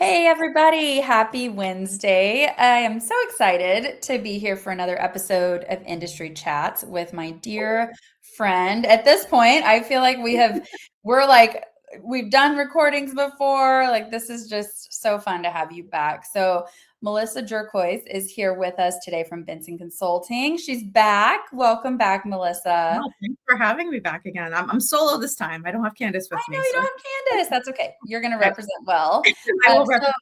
Hey everybody, happy Wednesday. I am so excited to be here for another episode of Industry Chats with my dear friend. At this point, I feel like we're like we've done recordings before. Like this is just so fun to have you back. So Melissa Jurkoic is here with us today from Benson Consulting. She's back. Welcome back, Melissa. Oh, thanks for having me back again. I'm solo this time. I don't have Candace I with know me, you so don't have Candace. That's okay. You're going to I, represent well. I will So represent.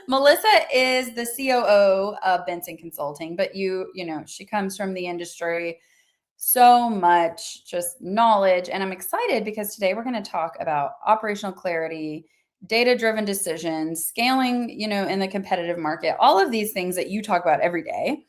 Melissa is the COO of Benson Consulting, but she comes from the industry, so much just knowledge. And I'm excited because today we're going to talk about operational clarity, data-driven decisions, scaling, in the competitive market, all of these things that you talk about every day.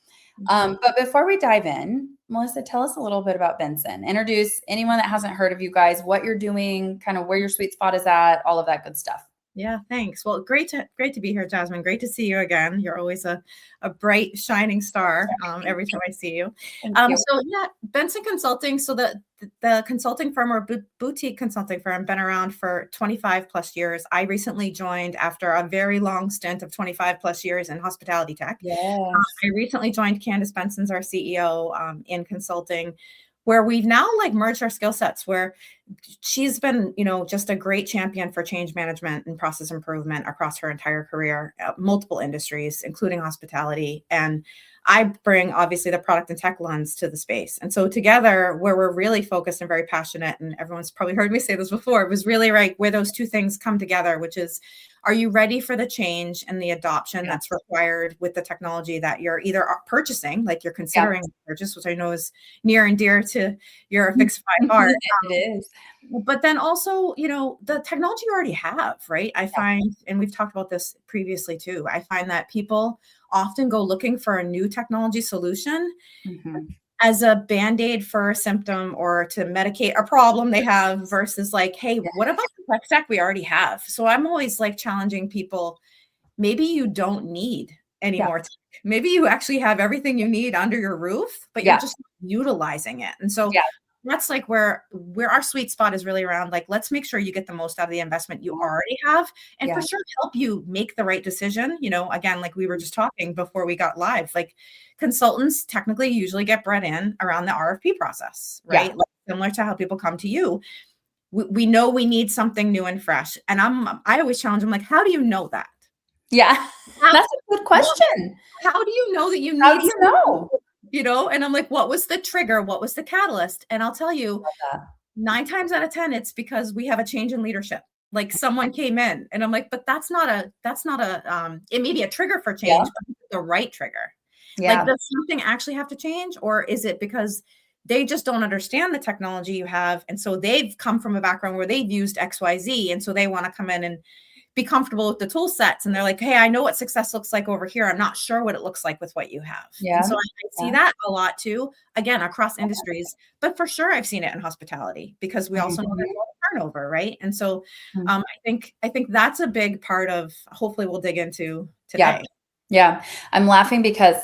But before we dive in, Melissa, tell us a little bit about Benson. Introduce anyone that hasn't heard of you guys, what you're doing, kind of where your sweet spot is at, all of that good stuff. Yeah, thanks. Well, great to be here, Jasmine. Great to see you again. You're always a bright, shining star every time I see you. Thank you. So yeah, Benson Consulting. So the consulting firm or boutique consulting firm been around for 25 plus years. I recently joined after a very long stint of 25 plus years in hospitality tech. Yes. I recently joined Candace Benson's our CEO in consulting, where we've now like merged our skill sets, where she's been, just a great champion for change management and process improvement across her entire career, multiple industries, including hospitality. And I bring obviously the product and tech lens to the space. And so together, where we're really focused and very passionate, and everyone's probably heard me say this before, it was really right where those two things come together, which is, are you ready for the change and the adoption that's required with the technology that you're either purchasing, like you're considering purchase, which I know is near and dear to your Affixify heart. It is. But then also, the technology you already have, right? I find, and we've talked about this previously too, I find that people often go looking for a new technology solution as a Band-Aid for a symptom or to medicate a problem they have versus like, hey, what about the tech stack we already have? So I'm always like challenging people, maybe you don't need any more tech. Maybe you actually have everything you need under your roof, but you're just utilizing it. And so that's like where our sweet spot is really around, like, let's make sure you get the most out of the investment you already have, and for sure help you make the right decision. Again, like we were just talking before we got live, like consultants technically usually get brought in around the RFP process, right? Like, similar to how people come to you. We know we need something new and fresh. And I always challenge them, like, how do you know that? Yeah, that's a good question. How do you know that you need? How do you know? And I'm like, what was the trigger? What was the catalyst? And I'll tell you, 9 times out of 10, it's because we have a change in leadership. Like someone came in and I'm like, but that's not a, it may be a trigger for change, but it's the right trigger. Like, does something actually have to change? Or is it because they just don't understand the technology you have? And so they've come from a background where they've used XYZ. And so they want to come in and be comfortable with the tool sets. And they're like, hey, I know what success looks like over here. I'm not sure what it looks like with what you have. And so I see that a lot too, again, across industries, but for sure I've seen it in hospitality because we also know there's a lot of turnover, right? And so I think that's a big part of, hopefully we'll dig into today. Yeah. I'm laughing because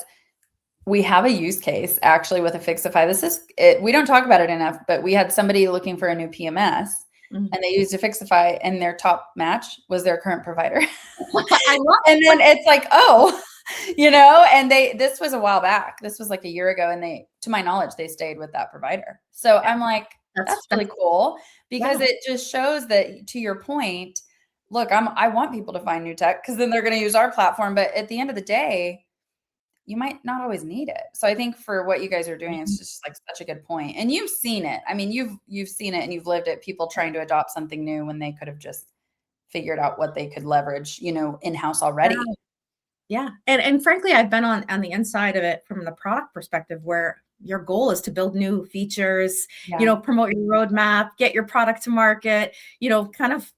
we have a use case actually with Affixify. This is it. We don't talk about it enough, but we had somebody looking for a new PMS. And they used Affixify, and their top match was their current provider. And then it's like, and this was a while back. This was like a year ago, and to my knowledge, they stayed with that provider. So I'm like, that's really cool because it just shows that, to your point, look, I want people to find new tech because then they're going to use our platform. But at the end of the day, you might not always need it. So I think for what you guys are doing, it's just like such a good point. And you've seen it. I mean, you've seen it and you've lived it. People trying to adopt something new when they could have just figured out what they could leverage, in-house already. Yeah. And frankly, I've been on the inside of it from the product perspective, where your goal is to build new features, promote your roadmap, get your product to market, kind of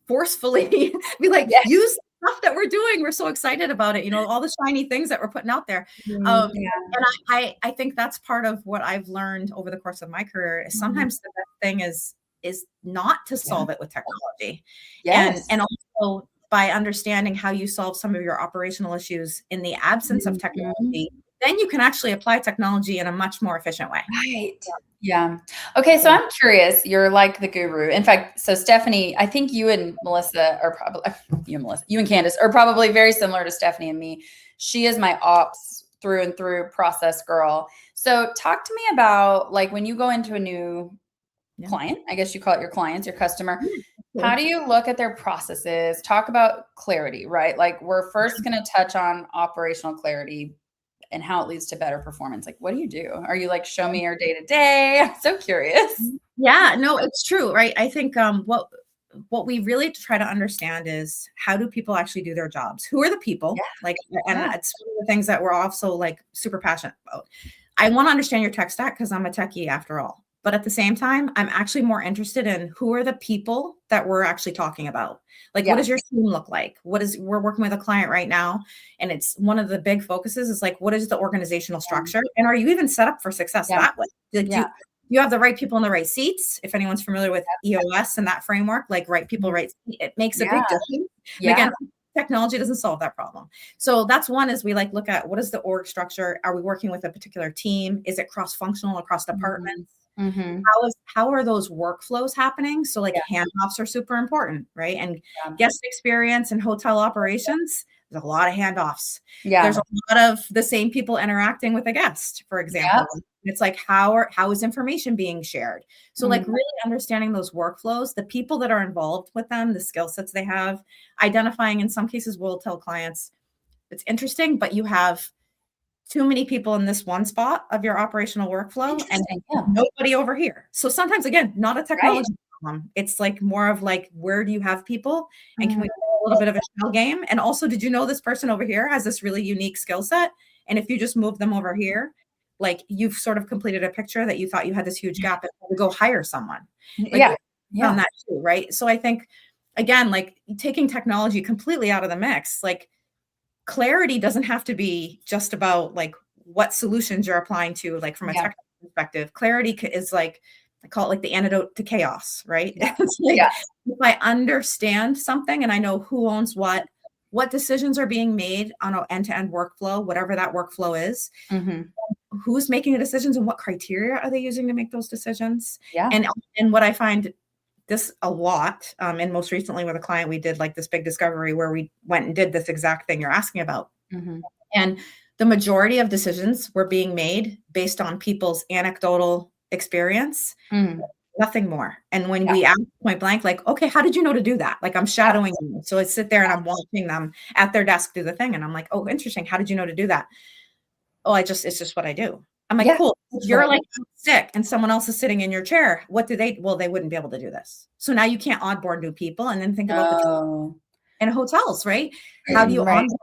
forcefully be like, use stuff that we're doing. We're so excited about it. All the shiny things that we're putting out there. And I think that's part of what I've learned over the course of my career is sometimes the best thing is not to solve it with technology. And also by understanding how you solve some of your operational issues in the absence of technology, then you can actually apply technology in a much more efficient way. Right. Yeah. Okay. So I'm curious. You're like the guru. In fact, so Stephanie, I think you and Melissa are probably you and Candace are probably very similar to Stephanie and me. She is my ops through and through process girl. So talk to me about like when you go into a new client, I guess you call it your clients, your customer. How do you look at their processes? Talk about clarity, right? Like we're first going to touch on operational clarity and how it leads to better performance. Like, what do you do? Are you like, show me your day to day? I'm so curious. Yeah, no, it's true, right? I think what we really try to understand is how do people actually do their jobs? Who are the people? Yeah. Like, and it's one of the things that we're also like super passionate about. I want to understand your tech stack because I'm a techie after all. But at the same time, I'm actually more interested in who are the people that we're actually talking about. Like, what does your team look like? We're working with a client right now, and it's one of the big focuses is like, what is the organizational structure? And are you even set up for success that way? Like, you have the right people in the right seats. If anyone's familiar with EOS and that framework, like right people, right seat, it makes a big difference. And again, technology doesn't solve that problem. So that's one is we like look at what is the org structure? Are we working with a particular team? Is it cross-functional across departments? How are those workflows happening? So like handoffs are super important, right? And guest experience and hotel operations, there's a lot of handoffs. There's a lot of the same people interacting with a guest, for example. It's like how is information being shared? So like really understanding those workflows, the people that are involved with them, the skill sets they have, identifying. In some cases, we'll tell clients it's interesting, but you have too many people in this one spot of your operational workflow and nobody over here. So sometimes, again, not a technology problem. It's like more of like, where do you have people? And can we play a little bit of a shell game? And also, did you know this person over here has this really unique skill set? And if you just move them over here, like you've sort of completed a picture that you thought you had this huge gap and go hire someone. Like, on that too, right? So I think, again, like taking technology completely out of the mix, like clarity doesn't have to be just about like what solutions you're applying to, like from a technical perspective. Clarity is like, I call it like the antidote to chaos, right? It's like, if I understand something and I know who owns what decisions are being made on an end-to-end workflow, whatever that workflow is, who's making the decisions and what criteria are they using to make those decisions? And what I find this a lot, and most recently with a client, we did like this big discovery where we went and did this exact thing you're asking about. And the majority of decisions were being made based on people's anecdotal experience, nothing more. And when we asked point blank, like, okay, how did you know to do that? Like I'm shadowing you. So I sit there and I'm watching them at their desk do the thing. And I'm like, oh, interesting. How did you know to do that? Oh, it's just what I do. I'm like, cool. If you're like sick and someone else is sitting in your chair, what do they? Well, they wouldn't be able to do this. So now you can't onboard new people. And then think about and hotels, right? How do you onboard?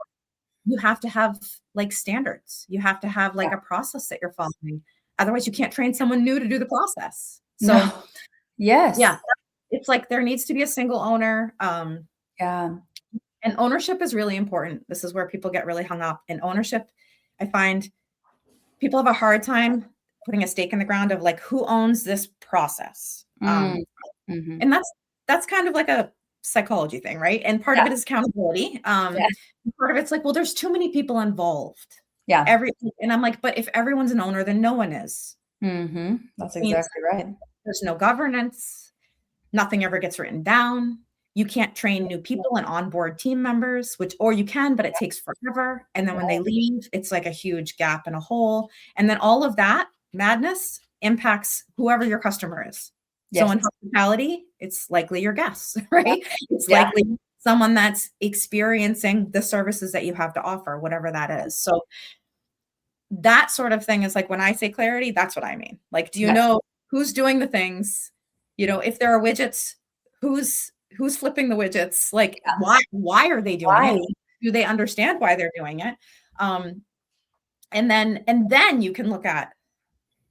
You have to have like standards. You have to have like a process that you're following. Otherwise, you can't train someone new to do the process. So it's like there needs to be a single owner. And ownership is really important. This is where people get really hung up. And ownership, I find people have a hard time putting a stake in the ground of like, who owns this process? And that's kind of like a psychology thing, right? And part of it is accountability. Part of it's like, well, there's too many people involved. And I'm like, but if everyone's an owner, then no one is. That's exactly right. There's no governance. Nothing ever gets written down. You can't train new people and onboard team members, or you can, but it takes forever. And then when they leave, it's like a huge gap and a hole. And then all of that madness impacts whoever your customer is. So in hospitality, it's likely your guests, right? It's likely someone that's experiencing the services that you have to offer, whatever that is. So that sort of thing is like, when I say clarity, that's what I mean. Like, do you know who's doing the things? You know, if there are widgets, who's flipping the widgets? Like, why are they doing it? Do they understand why they're doing it? And then you can look at,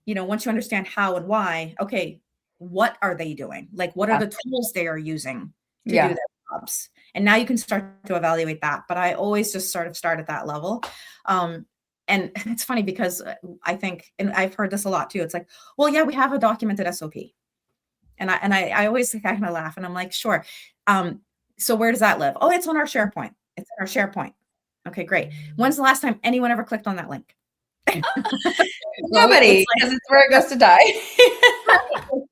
you know, once you understand how and why, okay, what are they doing? Like, what are the tools they are using to do their jobs? And now you can start to evaluate that. But I always just sort of start at that level. And it's funny because I think, and I've heard this a lot too. It's like, well, yeah, we have a documented SOP. And I always kind of laugh and I'm like, sure. So where does that live? Oh, it's on our SharePoint. It's in our SharePoint. Okay, great. When's the last time anyone ever clicked on that link? Well, Nobody, it's like, because it's where it goes to die.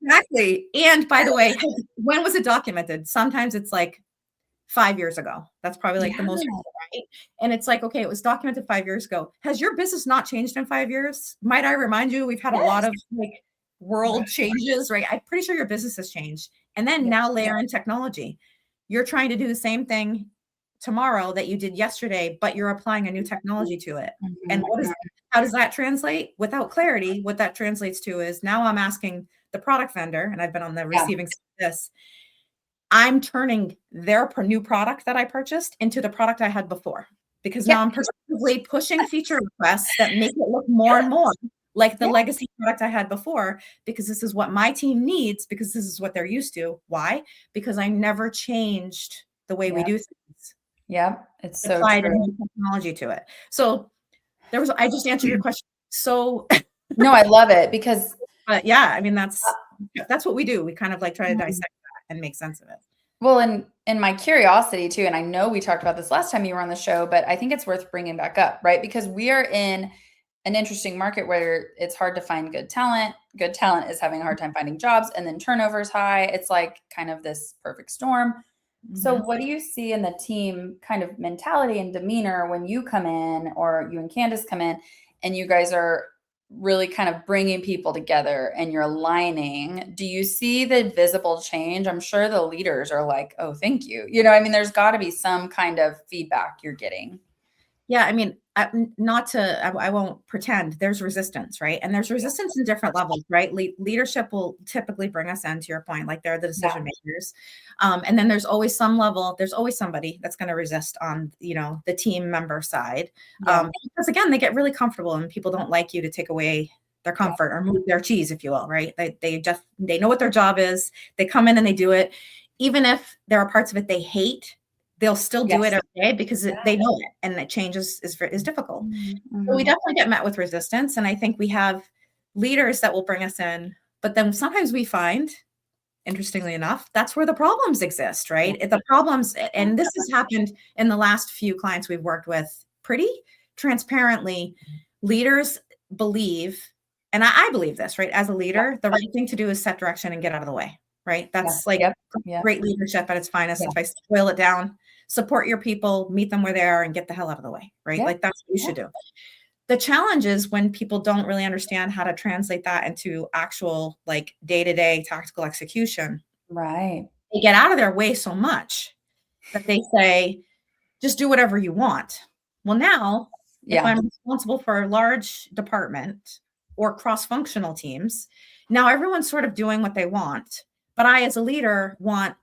exactly. And by the way, when was it documented? Sometimes it's like 5 years ago. That's probably like the most Yeah. recent, right? And it's like, okay, it was documented 5 years ago. Has your business not changed in 5 years? Might I remind you, we've had a lot Yes. of like world changes, right? I'm pretty sure your business has changed. And then Yeah. now layer in technology. You're trying to do the same thing tomorrow that you did yesterday, but you're applying a new technology to it. And Mhm. how does that translate? Without clarity, what that translates to is now I'm asking the product vendor, and I've been on the Yeah. receiving side of this, I'm turning their new product that I purchased into the product I had before, because now Yeah. I'm persistently pushing feature requests that make it look more and more like the Yeah. legacy product I had before, because this is what my team needs, because this is what they're used to. Why? Because I never changed the way we Yep. do things. Yep. It's so Applied a true. new technology to it. So I just answered your question. So, No, I love it because but yeah, I mean, that's what we do. We kind of like try to Mhm. dissect that and make sense of it. Well, and my curiosity too, and I know we talked about this last time you were on the show, but I think it's worth bringing back up, right? Because we are in an interesting market where it's hard to find good talent. Good talent is having a hard time finding jobs, and then turnover is high. It's like kind of this perfect storm. So, Mhm. what do you see in the team kind of mentality and demeanor when you come in, or you and Candace come in, and you guys are really kind of bringing people together and you're aligning? Do you see the visible change? I'm sure the leaders are like, oh, thank you. I mean, there's got to be some kind of feedback you're getting. Yeah, I mean, I won't pretend there's resistance, right? And there's resistance in different levels, right? Leadership will typically bring us in, to your point, like they're the Yeah. decision makers. And then there's always some level, there's always somebody that's going to resist on, the team member side. Yeah. Because again, they get really comfortable and people don't like you to take away their Yeah. comfort or move their cheese, if you will, right? They know what their job is. They come in and they do it. Even if there are parts of it they hate, they'll still do it Yes. every day because they know it, and that change is difficult. So we Mhm. definitely get met with resistance, and I think we have leaders that will bring us in, but then sometimes we find, interestingly enough, that's where the problems exist, right? The problems, and this has happened in the last few clients we've worked with pretty transparently. Leaders believe, and I believe this, right? As a leader, the right thing to do is set direction and get out of the way, right? Yeah. That's like Yep. Yep. great leadership at its finest. Yeah. If I boil it down, support your people, meet them where they are, and get the hell out of the way, right? Yeah. Like that's what you should do. The challenge is when people don't really understand how to translate that into actual like day-to-day tactical execution. Right. They get out of their way so much that they say, just do whatever you want. Well, now, if Yeah. I'm responsible for a large department or cross-functional teams, now everyone's sort of doing what they want. But I, as a leader, want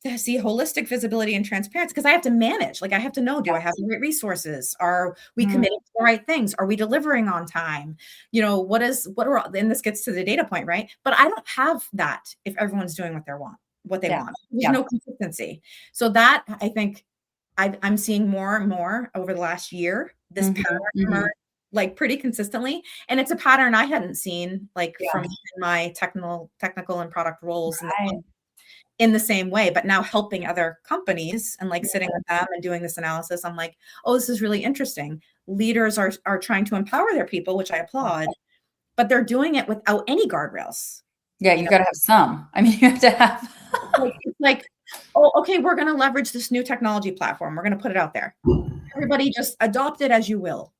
to see holistic visibility and transparency because I have to manage. Like I have to know, do I have the right resources? Are we Mhm. committing to the right things? Are we delivering on time? And this gets to the data point, right? But I don't have that if everyone's doing what they Yeah. want. There's Yeah. no consistency. So that I think I'm seeing more and more over the last year, this Mhm. pattern Mhm. emerge like pretty consistently. And it's a pattern I hadn't seen like Yeah. from my technical and product roles Right. in the same way, but now helping other companies and like sitting Yeah. with them and doing this analysis, I'm like, oh, this is really interesting. Leaders are trying to empower their people, which I applaud, but they're doing it without any guardrails. Yeah, You you know, gotta have some. I mean, you have to have it's like, oh, okay, we're going to leverage this new technology platform. We're going to put it out there. Everybody just adopt it as you will.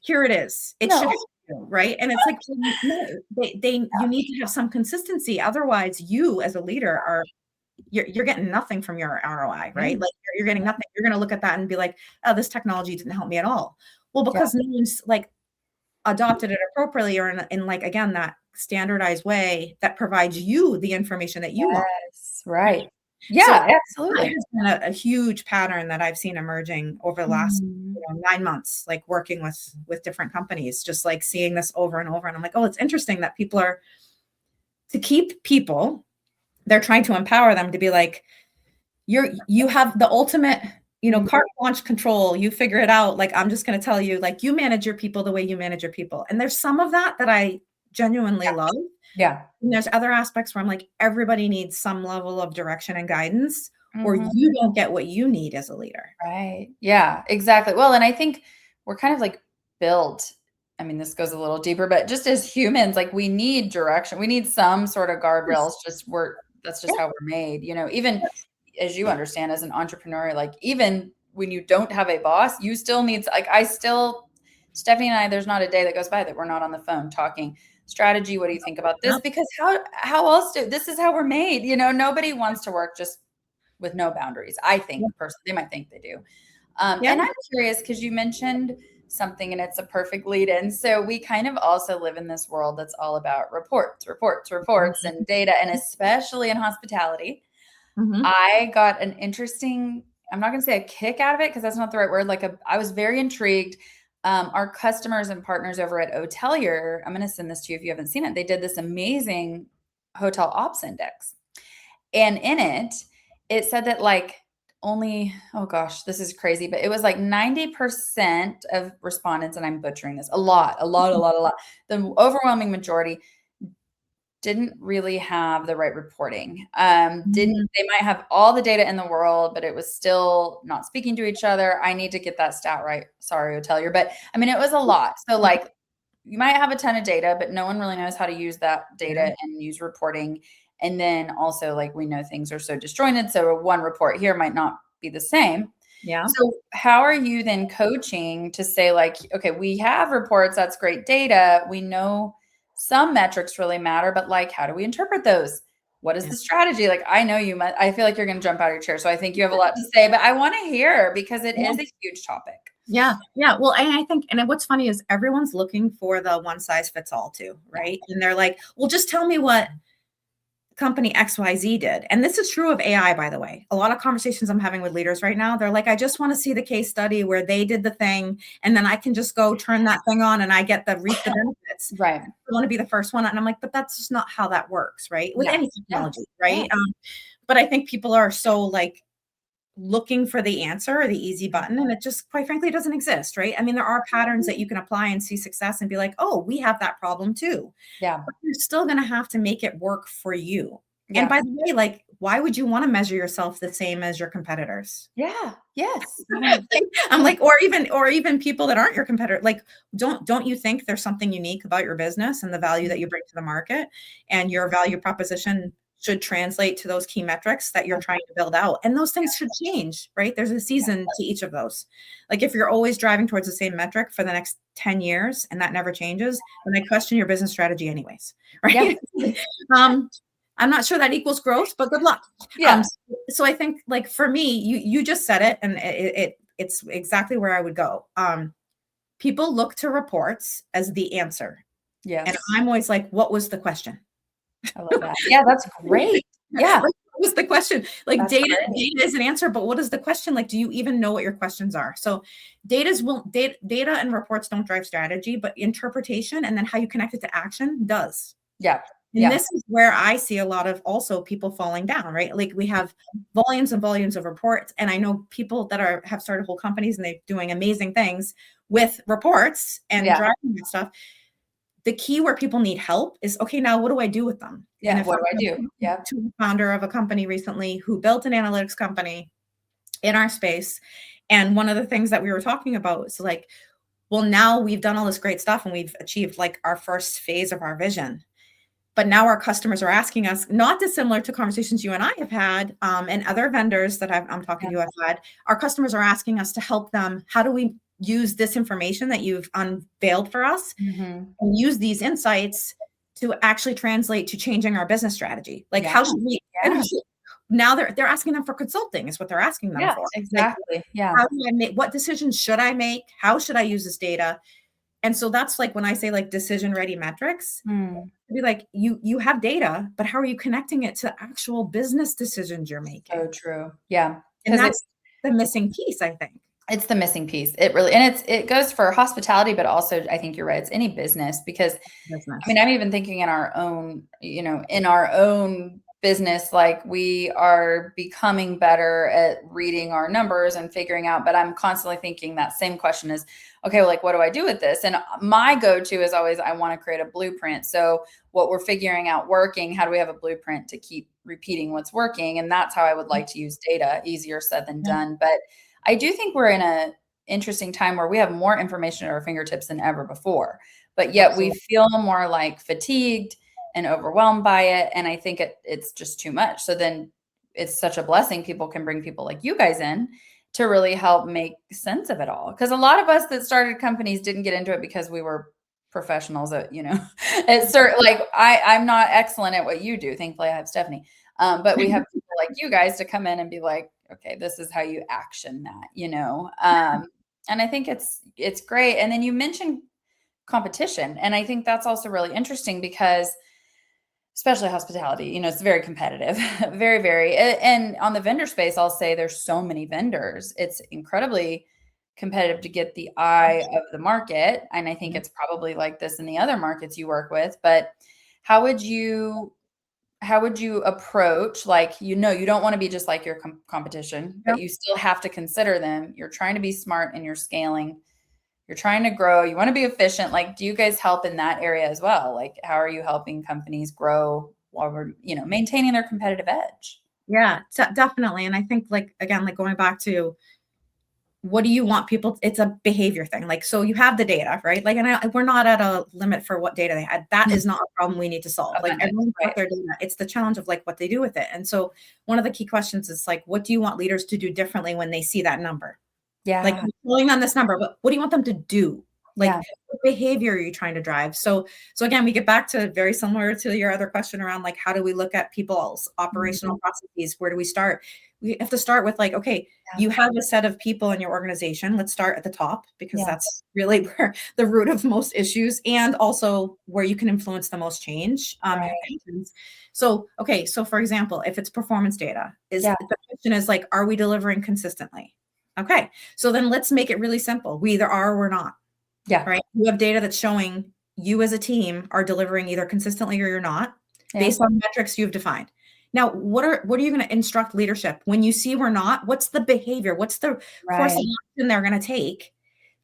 Here it is. It should, No. right? And it's like, no, you need to have some consistency. Otherwise, you as a leader you're getting nothing from your ROI, right? Like you're getting nothing. You're going to look at that and be like, oh, this technology didn't help me at all. Well, Yeah. because no one's like adopted it appropriately or in like, again, that standardized way that provides you the information that you want. Yes, right. So Yeah, that absolutely. has been a huge pattern that I've seen emerging over the last Mhm. 9 months, like working with different companies, just like seeing this over and over. And I'm like, oh, it's interesting that people are to keep people. They're trying to empower them to be like, you have the ultimate, carte blanche control. You figure it out. Like, I'm just going to tell you, like, you manage your people the way you manage your people. And there's some of that I genuinely love. Yeah. And there's other aspects where I'm like, everybody needs some level of direction and guidance, or Mhm. you don't get what you need as a leader. Right. Yeah, exactly. Well, and I think we're kind of like built I mean, this goes a little deeper, but just as humans, like we need direction. We need some sort of guardrails. That's just how we're made, even as you understand as an entrepreneur, like even when you don't have a boss, you still need, like Stephanie and I, there's not a day that goes by that we're not on the phone talking strategy. What do you think about this? Because how else this is how we're made, nobody wants to work just with no boundaries. I think personally, they might think they do. And I'm curious because you mentioned something and it's a perfect lead in. So we kind of also live in this world that's all about reports and data, and especially in hospitality. I got an interesting, I'm not going to say a kick out of it because that's not the right word. I was very intrigued. Our customers and partners over at Hotelier, I'm going to send this to you if you haven't seen it. They did this amazing hotel ops index. And in it said that only, oh gosh, this is crazy, but it was 90% of respondents, and I'm butchering this, a lot. The overwhelming majority didn't really have the right reporting. They might have all the data in the world, but it was still not speaking to each other. I need to get that stat right. Sorry, Hotelier. But I mean, it was a lot. So you might have a ton of data, but no one really knows how to use that data and use reporting. And then also we know things are so disjointed. So one report here might not be the same. Yeah. So how are you then coaching to say okay, we have reports, that's great data. We know some metrics really matter, but how do we interpret those? What is the strategy? I know I feel like you're going to jump out of your chair. So I think you have a lot to say, but I want to hear because it is a huge topic. Yeah. Yeah. Well, and I think, and what's funny is everyone's looking for the one size fits all too, right? And they're like, well, just tell me what company XYZ did. And this is true of AI, by the way. A lot of conversations I'm having with leaders right now, they're like, I just want to see the case study where they did the thing, and then I can just go turn that thing on and I get the reap the benefits. Right. I want to be the first one. And I'm like, but that's just not how that works, right? With any technology, right? Yeah. But I think people are so looking for the answer or the easy button, and it just quite frankly doesn't exist, right? I mean, there are patterns that you can apply and see success and be like, oh, we have that problem too. Yeah. But you're still going to have to make it work for you. Yeah. And by the way, why would you want to measure yourself the same as your competitors? Yeah. Yes. I'm or even people that aren't your competitor. Don't you think there's something unique about your business and the value that you bring to the market, and your value proposition should translate to those key metrics that you're trying to build out? And those things should change, right? There's a season to each of those. If you're always driving towards the same metric for the next 10 years and that never changes, then I question your business strategy anyways, right? Yeah. I'm not sure that equals growth, but good luck. Yeah. So I think for me, you just said it, and it's exactly where I would go. People look to reports as the answer. Yeah. And I'm always like, what was the question? I love that. Yeah, that's great. Yeah. What was the question? Data is an answer, but what is the question? Do you even know what your questions are? So data and reports don't drive strategy, but interpretation and then how you connect it to action does. Yeah. And this is where I see a lot of also people falling down, right? We have volumes and volumes of reports. And I know people that have started whole companies and they're doing amazing things with reports and driving that stuff. The key where people need help is, okay, now what do I do with them? Yeah. And what do I do? Yeah. To the founder of a company recently who built an analytics company in our space. And one of the things that we were talking about is well, now we've done all this great stuff and we've achieved our first phase of our vision. But now our customers are asking us, not dissimilar to conversations you and I have had, and other vendors that I'm talking to have had, our customers are asking us to help them. How do we use this information that you've unveiled for us and use these insights to actually translate to changing our business strategy? How should we? Now they're asking them for consulting is what they're asking them for. Exactly. How do I make? What decisions should I make? How should I use this data? And so that's when I say decision ready metrics, be you have data, but how are you connecting it to actual business decisions you're making? So true. Yeah. And that's the missing piece, I think. It's the missing piece. It really, and it goes for hospitality, but also I think you're right. It's any business because I mean, I'm even thinking in our own, in our own business, we are becoming better at reading our numbers and figuring out, but I'm constantly thinking that same question is, okay, well, what do I do with this? And my go-to is always, I want to create a blueprint. So what we're figuring out working, how do we have a blueprint to keep repeating what's working? And that's how I would like to use data. Easier said than done. But I do think we're in interesting time where we have more information at our fingertips than ever before, but yet we feel more like fatigued and overwhelmed by it. And I think it's just too much. So then it's such a blessing. People can bring people like you guys in to really help make sense of it all. Because a lot of us that started companies didn't get into it because we were professionals at, it's certain, like I'm not excellent at what you do. Thankfully I have Stephanie. But we have people like you guys to come in and be like, okay, this is how you action that, and I think it's great. And then you mentioned competition. And I think that's also really interesting because especially hospitality, it's very competitive, very, very. And on the vendor space, I'll say there's so many vendors. It's incredibly competitive to get the eye of the market. And I think it's probably like this in the other markets you work with, but how would you approach, like, you don't want to be just like your competition, but you still have to consider them. You're trying to be smart and you're scaling. You're trying to grow. You want to be efficient. Like, do you guys help in that area as well? Like, how are you helping companies grow while we're, maintaining their competitive edge? Yeah, definitely. And I think again, going back to what do you want people, it's a behavior thing. Like, so you have the data, right? Like, and we're not at a limit for what data they had. That is not a problem we need to solve. Like, everyone's got their data. It's the challenge of what they do with it. And so one of the key questions is what do you want leaders to do differently when they see that number? Yeah. Like, pulling on this number, but what do you want them to do? What behavior are you trying to drive? So again, we get back to very similar to your other question around how do we look at people's operational processes? Where do we start? We have to start with okay, you have a set of people in your organization. Let's start at the top because that's really where the root of most issues and also where you can influence the most change. So for example, if it's performance data, the question is are we delivering consistently? Okay, so then let's make it really simple. We either are or we're not. Yeah. Right. You have data that's showing you as a team are delivering either consistently or you're not based on metrics you've defined. Now, what are you going to instruct leadership when you see we're not? What's the behavior? What's the course of action they're going to take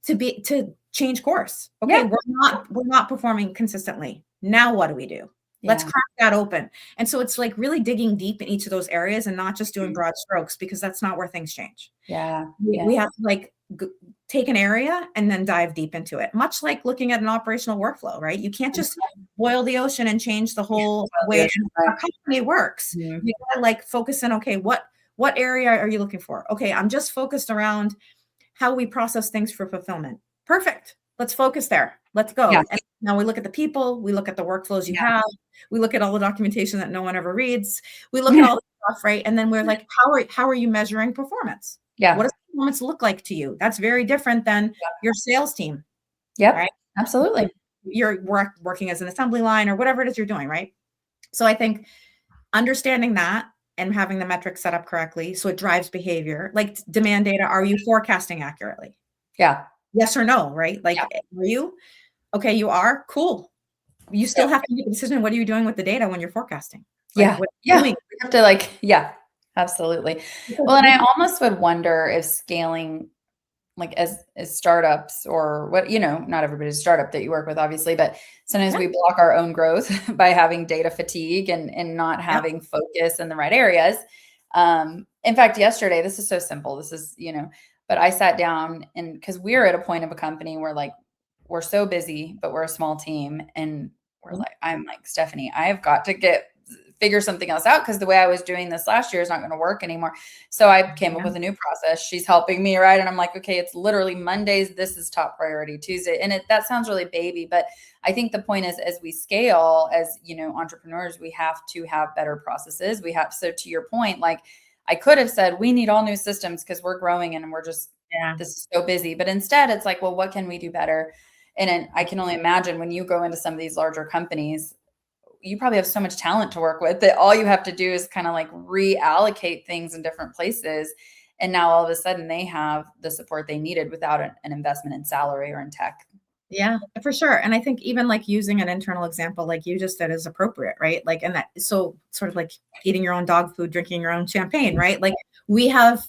to change course? Okay, we're not performing consistently. Now what do we do? Let's crack that open. And so it's really digging deep in each of those areas and not just doing broad strokes because that's not where things change. We have to take an area and then dive deep into it. Much like looking at an operational workflow, right? You can't just boil the ocean and change the whole way a company works. You gotta focus in, okay, what area are you looking for? Okay, I'm just focused around how we process things for fulfillment. Perfect. Let's focus there. Let's go. And now we look at the people, we look at the workflows you have, we look at all the documentation that no one ever reads. We look at all the stuff, right? And then we're how are you measuring performance? What does performance look like to you? That's very different than your sales team. Right? Absolutely. You're working as an assembly line or whatever it is you're doing, right? So I think understanding that and having the metrics set up correctly so it drives behavior. Like demand data, are you forecasting accurately? Yes or no, right? Are you? Okay, you are? Cool. You still have to make a decision. What are you doing with the data when you're forecasting? We have to absolutely. Well, and I almost would wonder if scaling as startups or what, not everybody's a startup that you work with, obviously, but sometimes we block our own growth by having data fatigue and not having focus in the right areas. In fact, yesterday, this is so simple. This is, but I sat down and because we're at a point of a company where we're so busy, but we're a small team. And I'm like, Stephanie, I have got to figure something else out because the way I was doing this last year is not going to work anymore. So I came up with a new process. She's helping me, right? And I'm like, okay, it's literally Mondays. This is top priority. Tuesday. And that sounds really baby, but I think the point is as we scale, as entrepreneurs, we have to have better processes. So to your point, I could have said, we need all new systems because we're growing and we're just, this is so busy. But instead it's well, what can we do better? And I can only imagine when you go into some of these larger companies, you probably have so much talent to work with that all you have to do is kind of reallocate things in different places. And now all of a sudden they have the support they needed without an investment in salary or in tech. Yeah, for sure. And I think even using an internal example, like you just said, is appropriate, right? And that, so sort of eating your own dog food, drinking your own champagne, right? We have,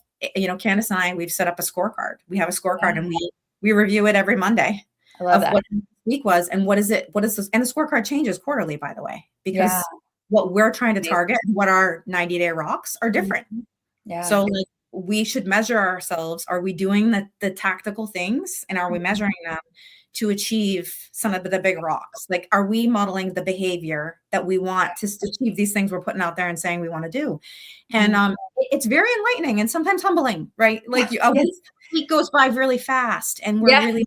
Candace and I, we've set up a scorecard. We have a scorecard and we review it every Monday. I love that. What the week was and what is this? And the scorecard changes quarterly, by the way, because what we're trying to target and what our 90-day rocks are different. So we should measure ourselves. Are we doing the tactical things, and are we measuring them to achieve some of the big rocks? Like, are we modeling the behavior that we want to achieve these things we're putting out there and saying we want to do? And it's very enlightening and sometimes humbling, right? Like a week goes by really fast, and we're really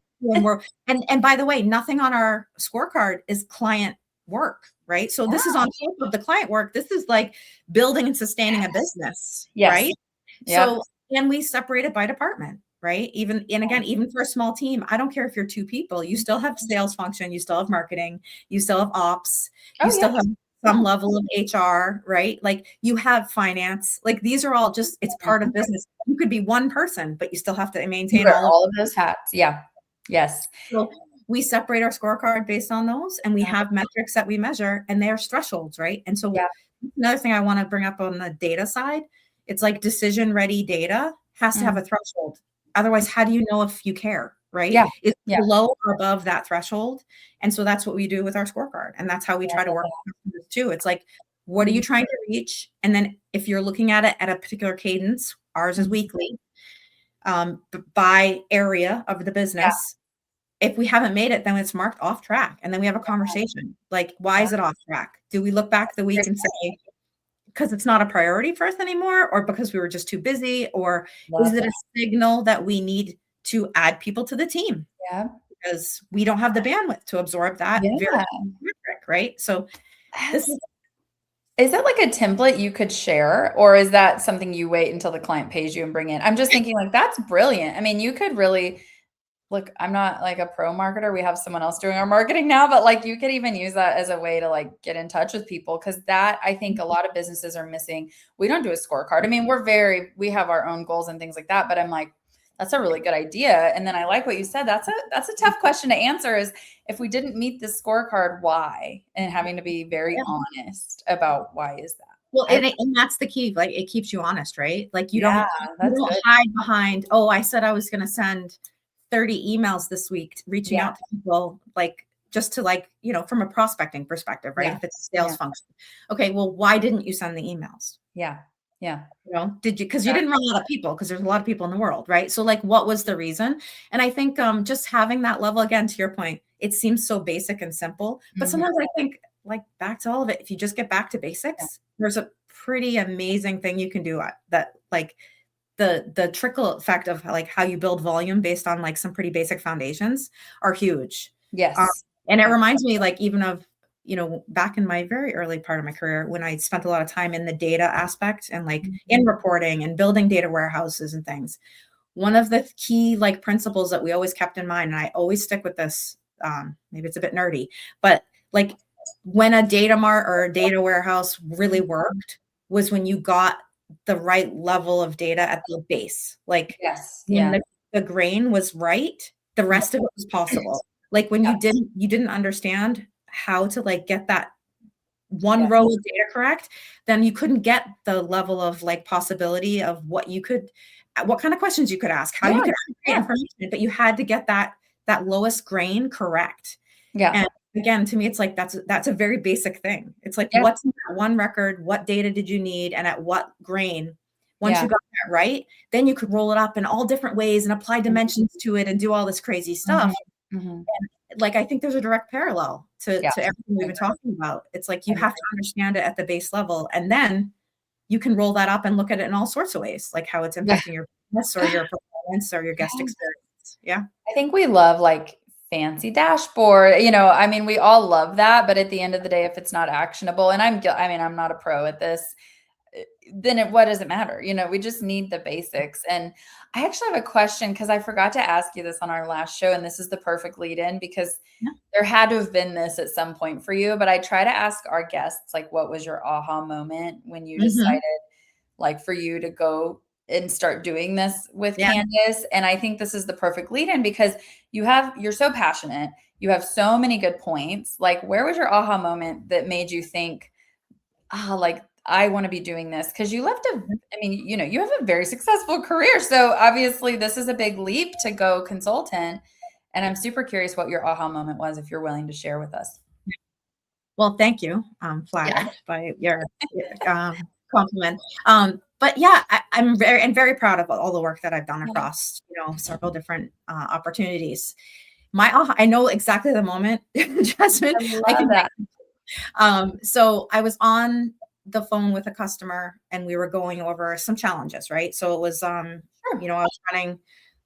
and by the way, nothing on our scorecard is client work, right? So this is on top of the client work. This is like building and sustaining a business, right? So, and we separate it by department, right? Even for a small team, I don't care if you're 2 people, you still have sales function, you still have marketing, you still have ops, you still have some level of HR, right? Like you have finance, like these are all just, it's part of business. You could be one person, but you still have to maintain all of those hats. Yeah. Yes. So we separate our scorecard based on those, and we have metrics that we measure, and they are thresholds, right? And so another thing I want to bring up on the data side, it's like decision ready data has to have a threshold. Otherwise, how do you know if you care, right? It's below or above that threshold. And so that's what we do with our scorecard. And that's how we try to work with customers too. It's like, what are you trying to reach? And then if you're looking at it at a particular cadence, ours is weekly, by area of the business. If we haven't made it, then it's marked off track. And then we have a conversation. Like, why is it off track? Do we look back the week and say, because it's not a priority for us anymore, or because we were just too busy, or is it a signal that we need to add people to the team? Because we don't have the bandwidth to absorb that very metric, right? So this is that like a template you could share, or is that something you wait until the client pays you and bring in? I'm just thinking like, that's brilliant. I mean, you could really look, I'm not like a pro marketer. We have someone else doing our marketing now, but like you could even use that as a way to like get in touch with people. Cause that I think a lot of businesses are missing. We don't do a scorecard. I mean, we have our own goals and things like that, but I'm like, that's a really good idea. And then I like what you said. That's a tough question to answer, is if we didn't meet the scorecard, why? And having to be very honest about why is that? Well, and that's the key. Like, it keeps you honest, right? Like you don't hide behind, oh, I said I was going to send 30 emails this week, reaching out to people, like just to like, from a prospecting perspective, right? If it's a sales function. Okay, well, why didn't you send the emails? Did you, because you didn't run out of people, because there's a lot of people in the world, right? So like, what was the reason? And I think just having that level, again, to your point, it seems so basic and simple, but sometimes I think like back to all of it, if you just get back to basics, there's a pretty amazing thing you can do that like the trickle effect of like how you build volume based on like some pretty basic foundations are huge. And it reminds me like even of, back in my very early part of my career, when I spent a lot of time in the data aspect and like in reporting and building data warehouses and things. One of the key like principles that we always kept in mind, and I always stick with this, maybe it's a bit nerdy, but like when a data mart or a data warehouse really worked was when you got the right level of data at the base. Like when the grain was right, the rest of it was possible. Like when you didn't understand how to like get that one row of data correct, then you couldn't get the level of like possibility of what kind of questions you could ask, how you could create information, but you had to get that lowest grain correct. And again, to me, it's like, that's a very basic thing. It's like, what's in that one record? What data did you need? And at what grain? Once you got that right, then you could roll it up in all different ways and apply dimensions to it and do all this crazy stuff. And like, I think there's a direct parallel to everything we've been talking about. It's like, you have to understand it at the base level, and then you can roll that up and look at it in all sorts of ways, like how it's impacting your business or your performance or your guest experience. I think we love like fancy dashboard, I mean, we all love that, but at the end of the day, if it's not actionable, and I'm not a pro at this, then what does it matter? We just need the basics. And I actually have a question, because I forgot to ask you this on our last show, and this is the perfect lead in, because there had to have been this at some point for you, but I try to ask our guests, like, what was your aha moment when you decided like for you to go and start doing this with Candace? And I think this is the perfect lead in, because you're so passionate. You have so many good points. Like, where was your aha moment that made you think, like, I want to be doing this? Because you you have a very successful career. So obviously this is a big leap to go consultant. And I'm super curious what your aha moment was, if you're willing to share with us. Well, thank you. I'm flattered by your compliment. But yeah, I'm very proud of all the work that I've done across, several different opportunities. I know exactly the moment, Jasmine. I love that. So I was on the phone with a customer and we were going over some challenges, right? So it was, I was running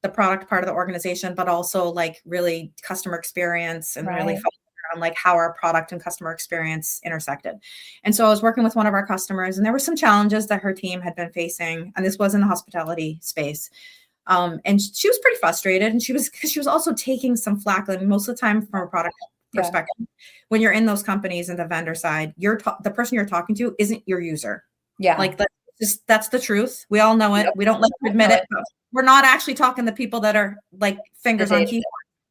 the product part of the organization, but also like really customer experience and really focused on like how our product and customer experience intersected. And so I was working with one of our customers and there were some challenges that her team had been facing. And this was in the hospitality space. And she was pretty frustrated and because she was also taking some flack. Like most of the time from a product perspective, when you're in those companies and the vendor side, the person you're talking to isn't your user. Yeah. Like that's the truth. We all know it. We don't like to admit it, but we're not actually talking to people that are like fingers on keyboard.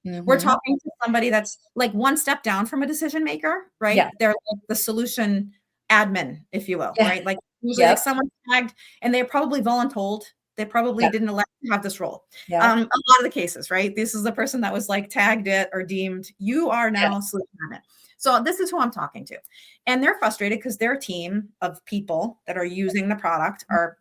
Mm-hmm. We're talking to somebody that's like one step down from a decision maker, right? Yeah. They're like the solution admin, if you will, right? Like usually like someone tagged and they're probably voluntold. They probably didn't elect to have this role. Yeah. A lot of the cases, right? This is the person that was like tagged it or deemed you are now solution admin. So this is who I'm talking to. And they're frustrated because their team of people that are using the product are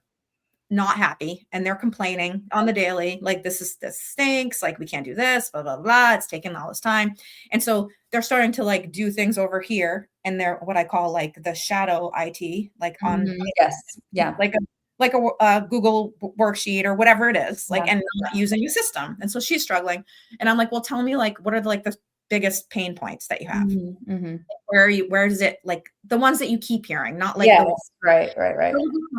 not happy and they're complaining on the daily, like this stinks, like we can't do this, blah, blah, blah. It's taking all this time. And so they're starting to like do things over here and they're what I call like the shadow IT, like on like a Google worksheet or whatever it is, like, and not using a system. And so she's struggling. And I'm like, well, tell me like, what are like the biggest pain points that you have? Mm-hmm. Where is it like the ones that you keep hearing, not like right.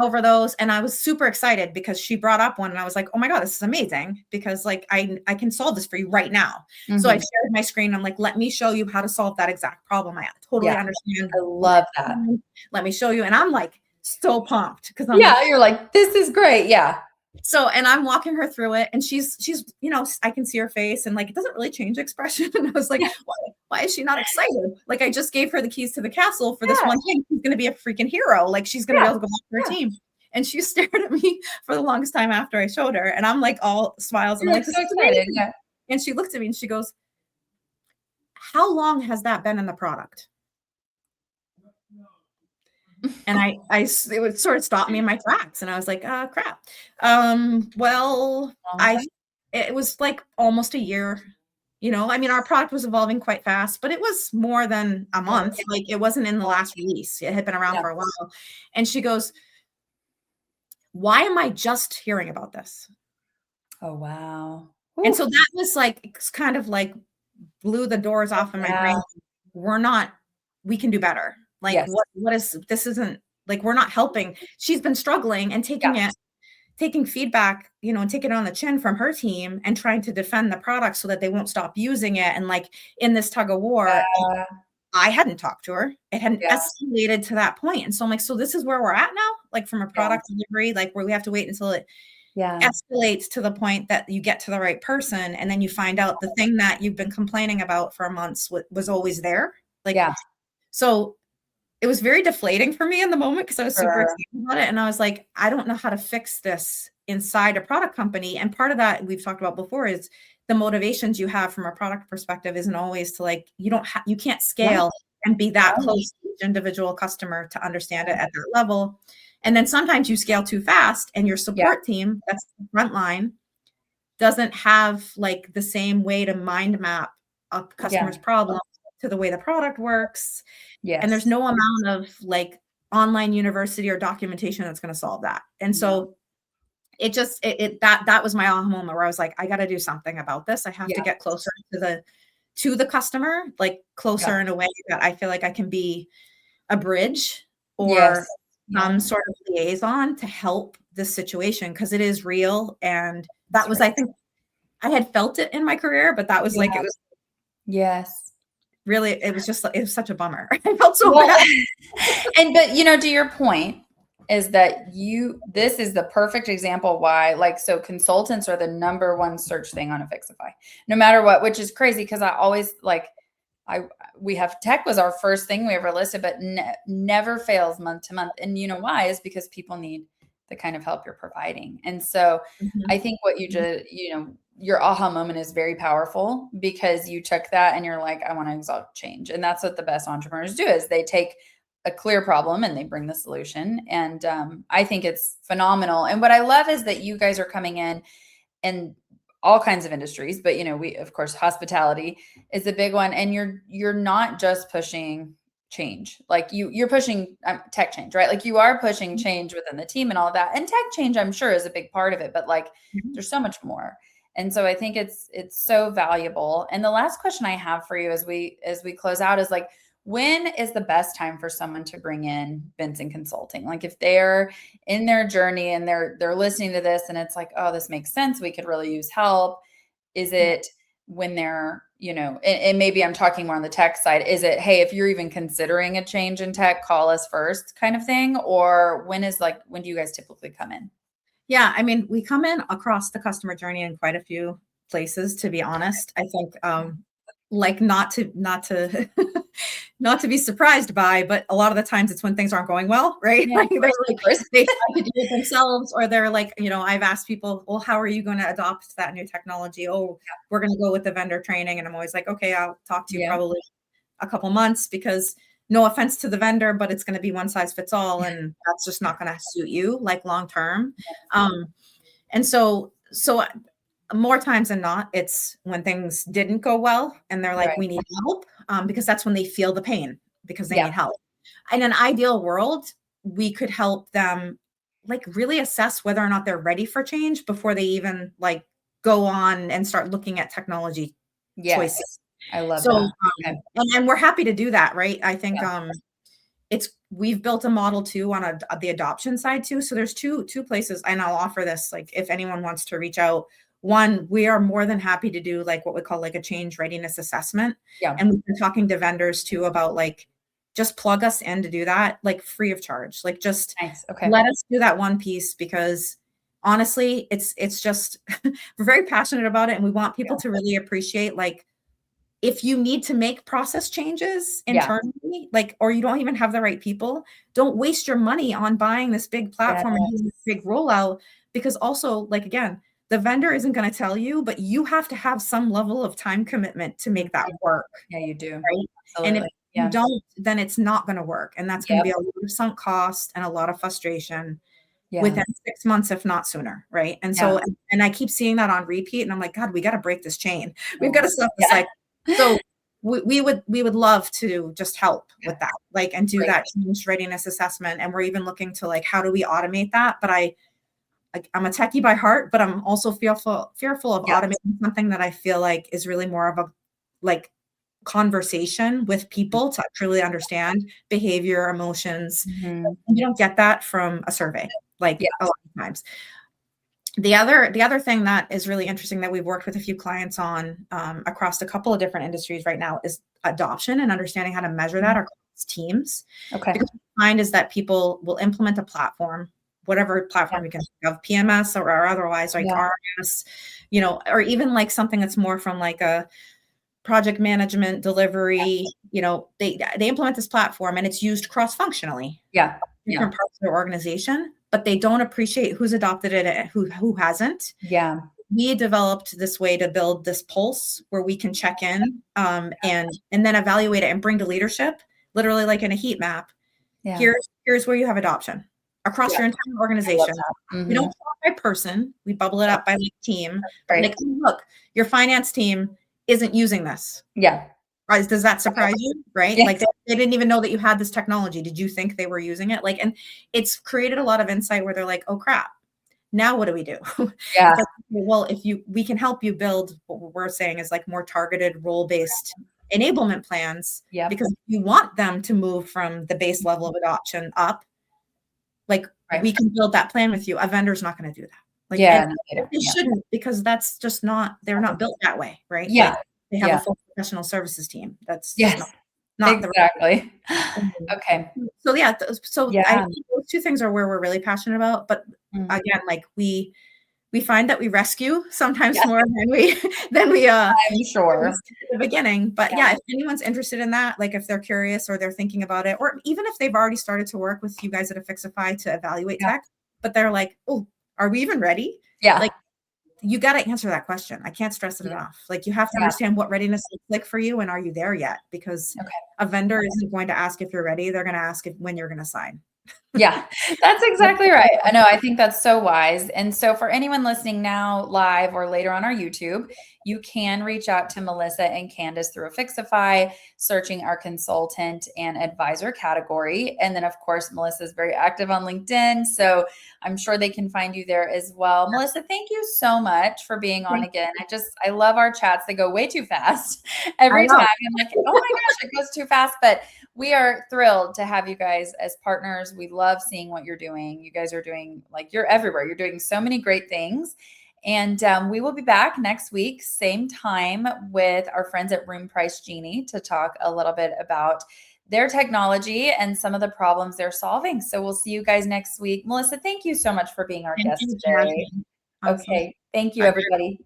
Over those. And I was super excited because she brought up one and I was like, oh my God, this is amazing because like I can solve this for you right now. Mm-hmm. So I shared my screen. I'm like, let me show you how to solve that exact problem. I totally understand. I love that. Let me show you. And I'm like so pumped because you're like, this is great. Yeah. So, and I'm walking her through it and she's, I can see her face and like, it doesn't really change expression. And I was like, why is she not excited? Like, I just gave her the keys to the castle for this one thing. She's going to be a freaking hero. Like she's going to be able to go back to her team. And she stared at me for the longest time after I showed her. And I'm like all smiles. And like, so excited. Yeah. And she looked at me and she goes, how long has that been in the product? And it would sort of stop me in my tracks. And I was like, crap. It was like almost a year, I mean, our product was evolving quite fast, but it was more than a month. Like it wasn't in the last release. It had been around for a while. And she goes, why am I just hearing about this? Oh, wow. Ooh. And so that was like, it's kind of like blew the doors off in my brain. We can do better. Like this isn't like, we're not helping. She's been struggling and taking feedback, and taking it on the chin from her team and trying to defend the product so that they won't stop using it. And like in this tug of war, I hadn't talked to her. It hadn't escalated to that point. And so I'm like, so this is where we're at now, like from a product delivery, like where we have to wait until it escalates to the point that you get to the right person. And then you find out the thing that you've been complaining about for months was always there. Like, so it was very deflating for me in the moment because I was super excited about it. And I was like, I don't know how to fix this inside a product company. And part of that we've talked about before is the motivations you have from a product perspective isn't always to like, you can't scale and be that close to each individual customer to understand it at that level. And then sometimes you scale too fast and your support team, that's the front line, doesn't have like the same way to mind map a customer's problem to the way the product works. And there's no amount of like online university or documentation that's going to solve that. And so that was my aha moment where I was like, I got to do something about this. I have to get closer to the customer, like closer in a way that I feel like I can be a bridge or some sort of liaison to help this situation. Cause it is real. And that was, I think I had felt it in my career, but that was like, it was really, it was such a bummer. I felt so bad. But to your point is that this is the perfect example why, like, so consultants are the number one search thing on Affixify, no matter what, which is crazy. Cause I always we have tech was our first thing we ever listed, but never fails month to month. And why is because people need the kind of help you're providing. And so I think what you just, your aha moment is very powerful because you took that and you're like, I want to exalt change. And that's what the best entrepreneurs do is they take a clear problem and they bring the solution. And I think it's phenomenal. And what I love is that you guys are coming in all kinds of industries, but we, of course, hospitality is a big one. And you're not just pushing change, like you're pushing tech change, right? Like you are pushing change within the team and all of that. And tech change, I'm sure, is a big part of it, but like there's so much more. And so I think it's so valuable. And the last question I have for you as we close out is like, when is the best time for someone to bring in Benson Consulting? Like if they're in their journey and they're listening to this and it's like, oh, this makes sense, we could really use help. Is it when they're, and maybe I'm talking more on the tech side, is it, hey, if you're even considering a change in tech, call us first kind of thing? Or when do you guys typically come in? Yeah, I mean, we come in across the customer journey in quite a few places, to be honest. I think like not to not to be surprised by, but a lot of the times it's when things aren't going well, right? Yeah, Like they try to do it themselves, or they're like, I've asked people, well, how are you going to adopt that new technology? Oh, we're going to go with the vendor training. And I'm always like, okay, I'll talk to you probably a couple months, because no offense to the vendor, but it's going to be one size fits all. And that's just not going to suit you like long term. And so more times than not, it's when things didn't go well and they're like, we need help, because that's when they feel the pain, because they need help. In an ideal world, we could help them like really assess whether or not they're ready for change before they even like go on and start looking at technology choices. I love that. And we're happy to do that, right? I think we've built a model too on the adoption side too. So there's two places, and I'll offer this, like if anyone wants to reach out. One, we are more than happy to do like what we call like a change readiness assessment. And we've been talking to vendors too about like, just plug us in to do that, like free of charge. Like just let us do that one piece, because honestly, it's just, we're very passionate about it. And we want people to really appreciate, like, if you need to make process changes internally, like, or you don't even have the right people, don't waste your money on buying this big platform and doing this big rollout, because also, like, again, the vendor isn't going to tell you, but you have to have some level of time commitment to make that work. Yeah, you do. Right? Absolutely. And if you don't, then it's not going to work. And that's going to be a lot of sunk cost and a lot of frustration within 6 months, if not sooner. Right. And so, and I keep seeing that on repeat, and I'm like, God, we got to break this chain. We've got to stop this cycle. So we would love to just help with that, like, and do that change readiness assessment. And we're even looking to like, how do we automate that? But I'm a techie by heart, but I'm also fearful of automating something that I feel like is really more of a like conversation with people to truly understand behavior, emotions. You don't get that from a survey, like a lot of times. The other thing that is really interesting that we've worked with a few clients on across a couple of different industries right now is adoption and understanding how to measure that across teams. Because what we find is that people will implement a platform, whatever platform you can think of, PMS or otherwise, like RMS, or even like something that's more from like a project management delivery, they implement this platform and it's used cross-functionally. Different parts of their organization, but they don't appreciate who's adopted it and who hasn't. We developed this way to build this pulse where we can check in and then evaluate it and bring to leadership, literally like in a heat map. Here's where you have adoption across your entire organization. We don't talk by person. We bubble it up by like team. Like, look, your finance team isn't using this. Right? Does that surprise you? Right? Like they didn't even know that you had this technology. Did you think they were using it? Like, and it's created a lot of insight where they're like, oh crap, now what do we do? Like, well, we can help you build what we're saying is like more targeted role-based enablement plans, because if you want them to move from the base level of adoption up, like we can build that plan with you. A vendor's not going to do that. Like, they shouldn't, because that's just they're not built that way. Right. Like, they have a full professional services team. That's not exactly. Okay. So I think those two things are where we're really passionate about. But again, like we find that we rescue sometimes more than we I'm sure at the beginning. But if anyone's interested in that, like if they're curious or they're thinking about it, or even if they've already started to work with you guys at Affixify to evaluate tech, but they're like, oh, are we even ready? Like, you got to answer that question. I can't stress it Yeah. enough. Like, you have to Yeah. understand what readiness looks like for you, and are you there yet? Because Okay. a vendor isn't going to ask if you're ready. They're going to ask when you're going to sign. Yeah, that's exactly right. I know. I think that's so wise. And so for anyone listening now live or later on our YouTube, you can reach out to Melissa and Candace through Affixify, searching our consultant and advisor category. And then of course, Melissa is very active on LinkedIn. So I'm sure they can find you there as well. Melissa, thank you so much for being on again. I love our chats. They go way too fast every time. I'm like, oh my gosh, it goes too fast. But we are thrilled to have you guys as partners. We love seeing what you're doing. You guys are doing, like, you're everywhere. You're doing so many great things. And we will be back next week, same time, with our friends at Room Price Genie to talk a little bit about their technology and some of the problems they're solving. So we'll see you guys next week. Melissa, thank you so much for being our guest today. Awesome. Okay. Thank you, everybody.